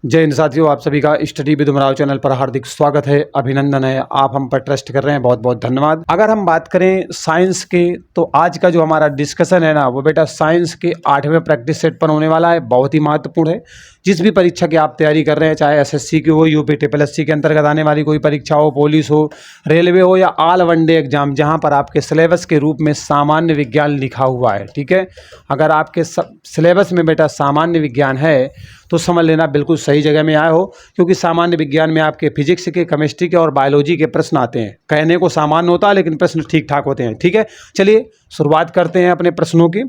जय हिंद साथियों, आप सभी का स्टडी विद उमराव चैनल पर हार्दिक स्वागत है, अभिनंदन है। आप हम पर ट्रस्ट कर रहे हैं, बहुत बहुत धन्यवाद। अगर हम बात करें साइंस के, तो आज का जो हमारा डिस्कशन है ना, वो बेटा साइंस के 8वें प्रैक्टिस सेट पर होने वाला है। बहुत ही महत्वपूर्ण है। जिस भी परीक्षा की आप तैयारी कर रहे हैं, चाहे एसएससी की हो, यूपी SSC के अंतर्गत आने वाली कोई परीक्षा हो, पुलिस हो, रेलवे हो, या ऑल वनडे एग्जाम, जहाँ पर आपके सिलेबस के रूप में सामान्य विज्ञान लिखा हुआ है, ठीक है। अगर आपके सिलेबस में बेटा सामान्य विज्ञान है तो समझ लेना बिल्कुल सही जगह में आए हो, क्योंकि सामान्य विज्ञान में आपके फिजिक्स के, केमिस्ट्री के और बायोलॉजी के प्रश्न आते हैं। कहने को सामान्य होता है, लेकिन प्रश्न ठीक ठाक होते हैं, ठीक है। चलिए शुरुआत करते हैं अपने प्रश्नों की।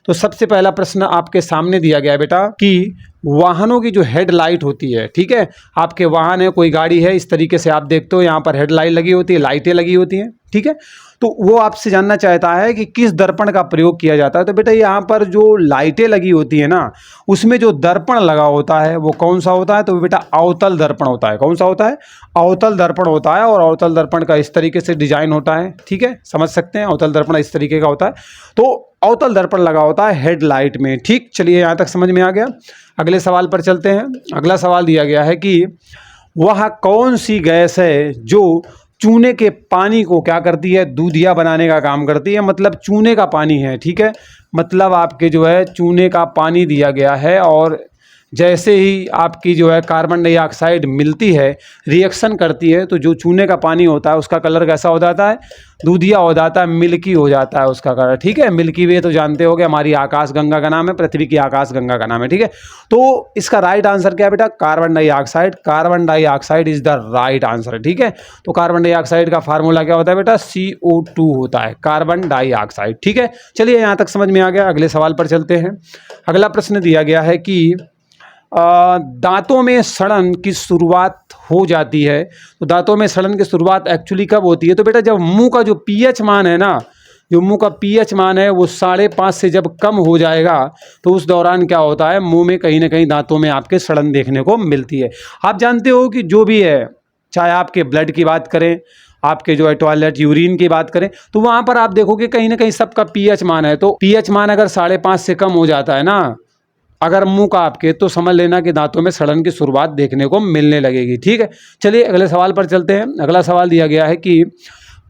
तो सबसे पहला प्रश्न आपके सामने दिया गया है बेटा कि वाहनों की जो हेडलाइट होती है, ठीक है, आपके वाहन है, कोई गाड़ी है, इस तरीके से आप देखते हो, यहाँ पर हेडलाइट लगी होती है, लाइटें लगी होती हैं, ठीक है। तो वो आपसे जानना चाहता है कि किस दर्पण का प्रयोग किया जाता है। तो बेटा यहाँ पर जो लाइटें लगी होती है ना, उसमें जो दर्पण लगा होता है वो कौन सा होता है? तो बेटा अवतल दर्पण होता है। कौन सा होता है? अवतल दर्पण होता है। और अवतल दर्पण का इस तरीके से डिजाइन होता है, ठीक है, समझ सकते हैं। अवतल दर्पण इस तरीके का होता है। तो अवतल दर्पण लगा होता है हेडलाइट में, ठीक। चलिए यहाँ तक समझ में आ गया। अगले सवाल पर चलते हैं। अगला सवाल दिया गया है कि वह कौन सी गैस है जो चूने के पानी को क्या करती है? दूधिया बनाने का काम करती है। मतलब चूने का पानी है, ठीक है, मतलब आपके जो है चूने का पानी दिया गया है, और जैसे ही आपकी जो है कार्बन डाइऑक्साइड मिलती है, रिएक्शन करती है, तो जो चूने का पानी होता है उसका कलर कैसा हो जाता है? दूधिया हो जाता है, मिल्की हो जाता है उसका कलर, ठीक है। मिल्की वे तो जानते हो कि हमारी आकाश गंगा का नाम है, पृथ्वी की आकाश गंगा का नाम है, ठीक है। तो इसका राइट आंसर क्या है बेटा? Carbon dioxide. Carbon dioxide is the right answer, ठीक है। तो कार्बन डाइऑक्साइड का फार्मूला क्या होता है बेटा? CO2 होता है, कार्बन डाइऑक्साइड, ठीक है। चलिए यहाँ तक समझ में आ गया। अगले सवाल पर चलते हैं। अगला प्रश्न दिया गया है कि दांतों में सड़न की शुरुआत हो जाती है। तो दांतों में सड़न की शुरुआत एक्चुअली कब होती है? तो बेटा जब मुंह का जो पीएच मान है ना, जो मुंह का पीएच मान है वो 5.5 से जब कम हो जाएगा, तो उस दौरान क्या होता है? मुंह में कहीं ना कहीं दांतों में आपके सड़न देखने को मिलती है। आप जानते हो कि जो भी है, चाहे आपके ब्लड की बात करें, आपके जो है टॉयलेट यूरिन की बात करें, तो वहां पर आप देखोगे कहीं ना कहीं सबका पीएच मान है। तो पीएच मान अगर 5.5 से कम हो जाता है ना, अगर मुंह का आपके, तो समझ लेना कि दांतों में सड़न की शुरुआत देखने को मिलने लगेगी, ठीक है। चलिए अगले सवाल पर चलते हैं। अगला सवाल दिया गया है कि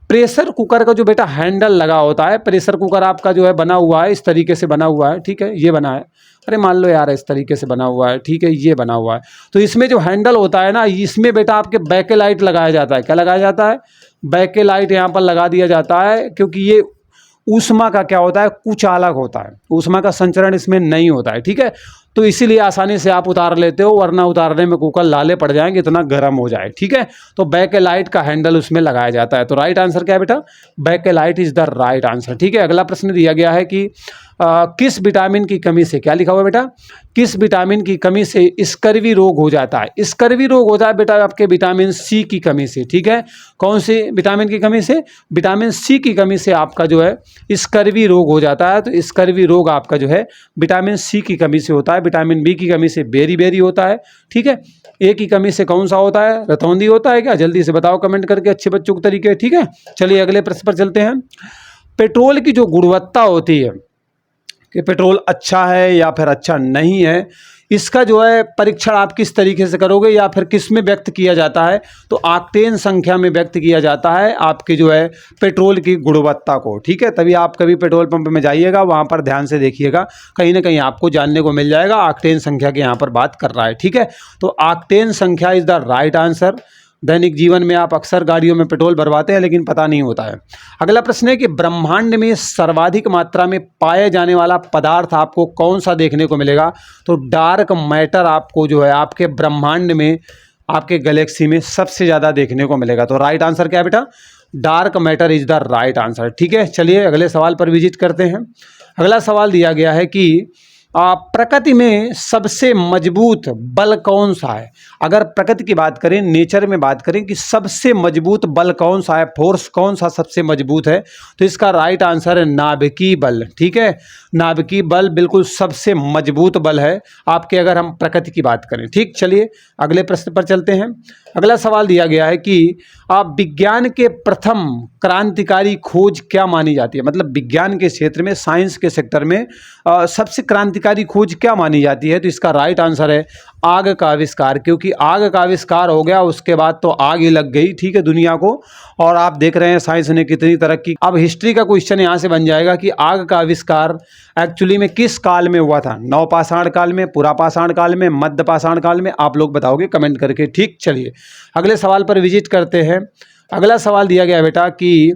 प्रेशर कुकर का जो बेटा हैंडल लगा होता है, प्रेशर कुकर आपका जो है बना हुआ है, इस तरीके से बना हुआ है, ठीक है, ये बना है। अरे मान लो यार, इस तरीके से बना हुआ है, ठीक है, ये बना हुआ है। तो इसमें जो हैंडल होता है ना, इसमें बेटा आपके बैकेलाइट लगाया जाता है। क्या लगाया जाता है? बैकेलाइट यहाँ पर लगा दिया जाता है, क्योंकि ये ऊष्मा का क्या होता है? कुचालक होता है। ऊष्मा का संचरण इसमें नहीं होता है, ठीक है। तो इसीलिए आसानी से आप उतार लेते हो, वरना उतारने में कुकर लाले पड़ जाएंगे, इतना गर्म हो जाए, ठीक है। तो बैकेलाइट का हैंडल उसमें लगाया जाता है। तो राइट आंसर क्या है बेटा? Bakelite is the right answer, ठीक है। अगला प्रश्न दिया गया है कि किस विटामिन की कमी से, क्या लिखा हुआ है बेटा? किस विटामिन की कमी से स्कर्वी रोग हो जाता है? स्कर्वी रोग होता है बेटा आपके विटामिन सी की कमी से, ठीक है। कौन सी विटामिन की कमी से? विटामिन सी की कमी से आपका जो है स्कर्वी रोग हो जाता है। तो स्कर्वी रोग आपका जो है विटामिन सी की कमी से होता है। विटामिन बी की कमी से बेरी होता है, ठीक है। ए की कमी से कौन सा होता है? रतौंधी होता है क्या? जल्दी से बताओ कमेंट करके, अच्छे बच्चों के तरीके, ठीक है। चलिए अगले प्रश्न पर चलते हैं। पेट्रोल की जो गुणवत्ता होती है कि पेट्रोल अच्छा है या फिर अच्छा नहीं है, इसका जो है परीक्षण आप किस तरीके से करोगे, या फिर किस में व्यक्त किया जाता है? तो ऑक्टेन संख्या में व्यक्त किया जाता है आपके जो है पेट्रोल की गुणवत्ता को, ठीक है। तभी आप कभी पेट्रोल पंप में जाइएगा, वहाँ पर ध्यान से देखिएगा, कहीं ना कहीं आपको जानने को मिल जाएगा ऑक्टेन संख्या की यहाँ पर बात कर रहा है, ठीक है। तो ऑक्टेन संख्या इज द राइट आंसर। दैनिक जीवन में आप अक्सर गाड़ियों में पेट्रोल भरवाते हैं, लेकिन पता नहीं होता है। अगला प्रश्न है कि ब्रह्मांड में सर्वाधिक मात्रा में पाए जाने वाला पदार्थ आपको कौन सा देखने को मिलेगा? तो डार्क मैटर आपको जो है आपके ब्रह्मांड में, आपके गैलेक्सी में सबसे ज़्यादा देखने को मिलेगा। तो राइट आंसर क्या है बेटा? Dark matter is the right answer, ठीक है। चलिए अगले सवाल पर विजिट करते हैं। अगला सवाल दिया गया है कि प्रकृति में सबसे मजबूत बल कौन सा है? अगर प्रकृति की बात करें, नेचर में बात करें कि सबसे मजबूत बल कौन सा है, फोर्स कौन सा सबसे मजबूत है, तो इसका राइट आंसर है नाभिकीय बल, ठीक है। नाभिकीय बल बिल्कुल सबसे मजबूत बल है आपके, अगर हम प्रकृति की बात करें, ठीक। चलिए अगले प्रश्न पर चलते हैं। अगला सवाल दिया गया है कि आप विज्ञान के प्रथम क्रांतिकारी खोज क्या मानी जाती है? मतलब विज्ञान के क्षेत्र में, साइंस के सेक्टर में सबसे क्रांतिकारी खोज क्या मानी जाती है? तो इसका राइट आंसर है आग का आविष्कार, क्योंकि आग का आविष्कार हो गया उसके बाद तो आग ही लग गई, ठीक है, दुनिया को। और आप देख रहे हैं साइंस ने कितनी तरक्की। अब हिस्ट्री का क्वेश्चन यहाँ से बन जाएगा कि आग का आविष्कार एक्चुअली में किस काल में हुआ था, नवपाषाण काल में, पुरापाषाण काल में, मध्यपाषाण काल में? आप लोग बताओगे कमेंट करके, ठीक। चलिए अगले सवाल पर विजिट करते हैं। अगला सवाल दिया गया बेटा कि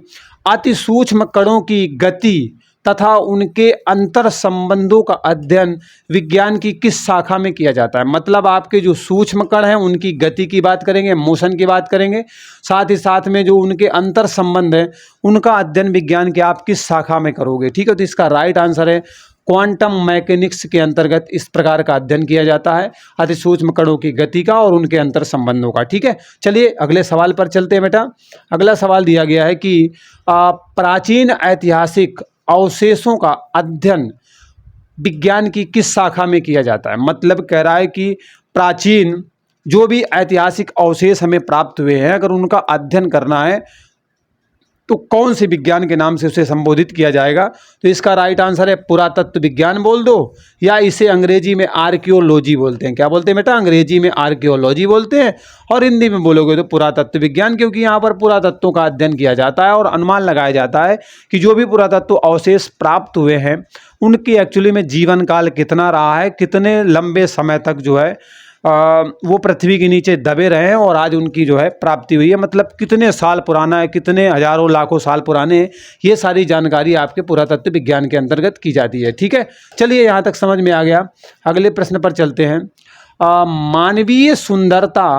अति सूक्ष्म कणों की गति तथा उनके अंतर संबंधों का अध्ययन विज्ञान की किस शाखा में किया जाता है? मतलब आपके जो सूक्ष्म कण हैं उनकी गति की बात करेंगे, मोशन की बात करेंगे, साथ ही साथ में जो उनके अंतर संबंध हैं उनका अध्ययन विज्ञान के आप किस शाखा में करोगे, ठीक है। तो इसका राइट आंसर है क्वांटम मैकेनिक्स के अंतर्गत इस प्रकार का अध्ययन किया जाता है, अति सूक्ष्म कणों की गति का और उनके अंतर संबंधों का, ठीक है। चलिए अगले सवाल पर चलते हैं बेटा। अगला सवाल दिया गया है कि प्राचीन ऐतिहासिक अवशेषों का अध्ययन विज्ञान की किस शाखा में किया जाता है? मतलब कह रहा है कि प्राचीन जो भी ऐतिहासिक अवशेष हमें प्राप्त हुए हैं, अगर उनका अध्ययन करना है तो कौन से विज्ञान के नाम से उसे संबोधित किया जाएगा? तो इसका राइट आंसर है पुरातत्व विज्ञान बोल दो, या इसे अंग्रेजी में आर्कियोलॉजी बोलते हैं। क्या बोलते हैं बेटा? अंग्रेजी में आर्कियोलॉजी बोलते हैं, और हिंदी में बोलोगे तो पुरातत्व विज्ञान, क्योंकि यहाँ पर पुरातत्वों का अध्ययन किया जाता है और अनुमान लगाया जाता है कि जो भी पुरातत्व अवशेष प्राप्त हुए हैं उनकी एक्चुअली में जीवन काल कितना रहा है, कितने लंबे समय तक जो है वो पृथ्वी के नीचे दबे रहे हैं और आज उनकी जो है प्राप्ति हुई है, मतलब कितने साल पुराना है, कितने हजारों लाखों साल पुराने, ये सारी जानकारी आपके पुरातत्व विज्ञान के अंतर्गत की जाती है, ठीक है। चलिए यहाँ तक समझ में आ गया। अगले प्रश्न पर चलते हैं। मानवीय सुंदरता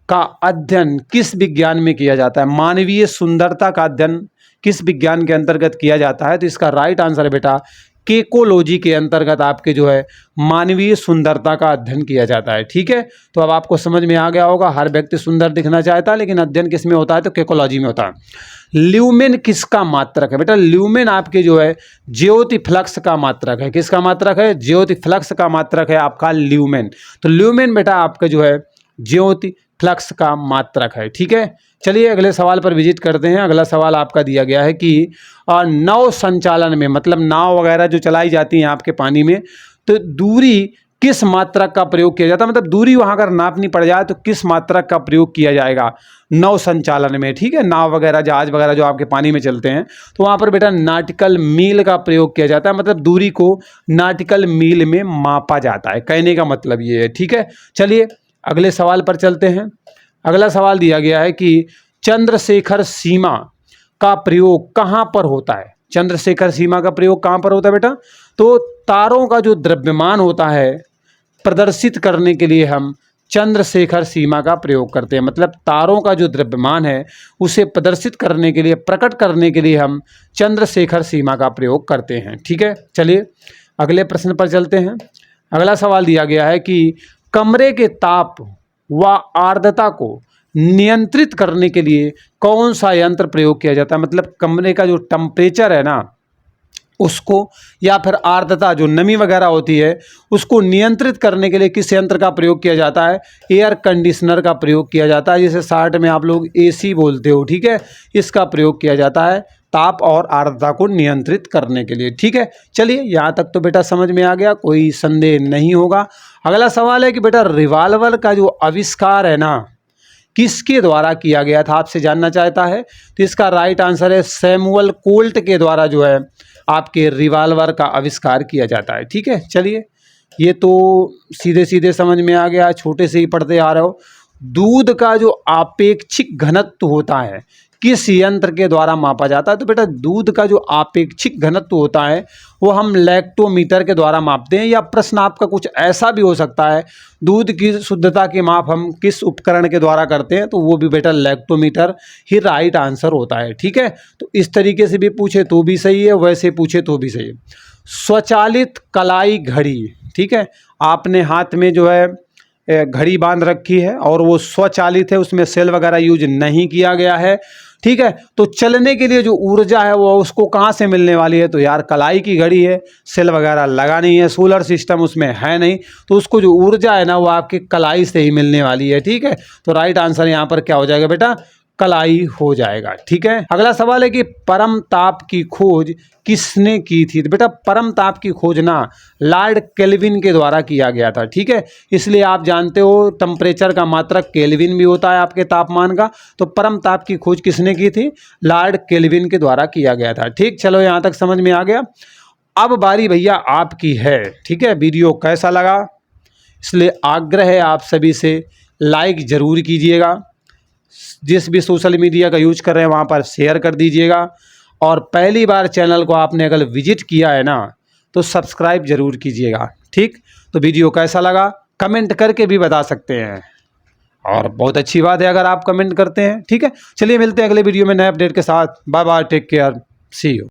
का अध्ययन किस विज्ञान में किया जाता है? मानवीय सुंदरता का अध्ययन किस विज्ञान के अंतर्गत किया जाता है? तो इसका राइट आंसर है बेटा केकोलॉजी के अंतर्गत आपके जो है मानवीय सुंदरता का अध्ययन किया जाता है, ठीक है। तो अब आपको समझ में आ गया होगा, हर व्यक्ति सुंदर दिखना चाहता है, लेकिन अध्ययन किस में होता है? तो केकोलॉजी में होता है। ल्यूमेन किसका मात्रक है? बेटा ल्यूमेन आपके जो है ज्योति फ्लक्स का मात्रक है। किसका मात्रक है? ज्योति फ्लक्स का मात्रक है आपका ल्यूमेन। तो ल्यूमेन बेटा आपका जो है ज्योति फ्लक्स का मात्रक है, ठीक है। चलिए अगले सवाल पर विजिट करते हैं। अगला सवाल आपका दिया गया है कि नाव संचालन में, मतलब नाव वगैरह जो चलाई जाती हैं आपके पानी में, तो दूरी किस मात्रक का प्रयोग किया जाता है? मतलब दूरी वहाँ अगर नापनी पड़ जाए तो किस मात्रक का प्रयोग किया जाएगा नाव संचालन में, ठीक है। नाव वगैरह, जहाज वगैरह जो आपके पानी में चलते हैं तो वहाँ पर बेटा नाटिकल मील का प्रयोग किया जाता है, मतलब दूरी को नाटिकल मील में मापा जाता है, कहने का मतलब ये है, ठीक है। चलिए अगले सवाल पर चलते हैं। अगला सवाल दिया गया है कि चंद्रशेखर सीमा का प्रयोग कहाँ पर होता है? चंद्रशेखर सीमा का प्रयोग कहाँ पर होता है बेटा? तो तारों का जो द्रव्यमान होता है प्रदर्शित करने के लिए हम चंद्रशेखर सीमा का प्रयोग करते हैं, मतलब तारों का जो द्रव्यमान है उसे प्रदर्शित करने के लिए, प्रकट करने के लिए हम चंद्रशेखर सीमा का प्रयोग करते हैं, ठीक है। चलिए अगले प्रश्न पर चलते हैं। अगला सवाल दिया गया है कि कमरे के ताप व आर्द्रता को नियंत्रित करने के लिए कौन सा यंत्र प्रयोग किया जाता है? मतलब कमरे का जो टेम्परेचर है ना उसको, या फिर आर्द्रता जो नमी वगैरह होती है उसको नियंत्रित करने के लिए किस यंत्र का प्रयोग किया जाता है? एयर कंडीशनर का प्रयोग किया जाता है, जिसे शॉर्ट में आप लोग एसी बोलते हो, ठीक है। इसका प्रयोग किया जाता है ताप और आर्द्रता को नियंत्रित करने के लिए, ठीक है। चलिए यहाँ तक तो बेटा समझ में आ गया, कोई संदेह नहीं होगा। अगला सवाल है कि बेटा रिवाल्वर का जो आविष्कार है ना किसके द्वारा किया गया था, आपसे जानना चाहता है। तो इसका राइट आंसर है सैमुअल कोल्ट के द्वारा जो है आपके रिवाल्वर का आविष्कार किया जाता है, ठीक है। चलिए ये तो सीधे सीधे समझ में आ गया, छोटे से ही पढ़ते आ रहे हो। दूध का जो आपेक्षिक घनत्व होता है किस यंत्र के द्वारा मापा जाता है? तो बेटा दूध का जो आपेक्षिक घनत्व होता है वो हम लैक्टोमीटर के द्वारा मापते हैं, या प्रश्न आपका कुछ ऐसा भी हो सकता है दूध की शुद्धता के माप हम किस उपकरण के द्वारा करते हैं? तो वो भी बेटा लैक्टोमीटर ही राइट आंसर होता है, ठीक है। तो इस तरीके से भी पूछे तो भी सही है, वैसे पूछे तो भी सही है। स्वचालित कलाई घड़ी, ठीक है, आपने हाथ में जो है घड़ी बांध रखी है और वो स्वचालित है, उसमें सेल वगैरह यूज नहीं किया गया है, ठीक है। तो चलने के लिए जो ऊर्जा है वो उसको कहाँ से मिलने वाली है? तो यार कलाई की घड़ी है, सेल वगैरह लगा नहीं है, सोलर सिस्टम उसमें है नहीं, तो उसको जो ऊर्जा है ना वो आपके कलाई से ही मिलने वाली है, ठीक है। तो राइट आंसर यहाँ पर क्या हो जाएगा बेटा? कलाई हो जाएगा। ठीक है, अगला सवाल है कि परम ताप की खोज किसने की थी? तो बेटा परम ताप की खोज ना लॉर्ड केल्विन के द्वारा किया गया था। ठीक है, इसलिए आप जानते हो टेम्परेचर का मात्रक केल्विन भी होता है आपके तापमान का। तो परम ताप की खोज किसने की थी? लॉर्ड केल्विन के द्वारा किया गया था। ठीक, चलो यहाँ तक समझ में आ गया। अब बारी भैया आपकी है। ठीक है, वीडियो कैसा लगा, इसलिए आग्रह है आप सभी से लाइक ज़रूर कीजिएगा, जिस भी सोशल मीडिया का यूज कर रहे हैं वहाँ पर शेयर कर दीजिएगा, और पहली बार चैनल को आपने अगर विजिट किया है ना तो सब्सक्राइब जरूर कीजिएगा। ठीक, तो वीडियो कैसा लगा कमेंट करके भी बता सकते हैं, और बहुत अच्छी बात है अगर आप कमेंट करते हैं। ठीक है, चलिए मिलते हैं अगले वीडियो में नए अपडेट के साथ। Bye bye, take care, see you.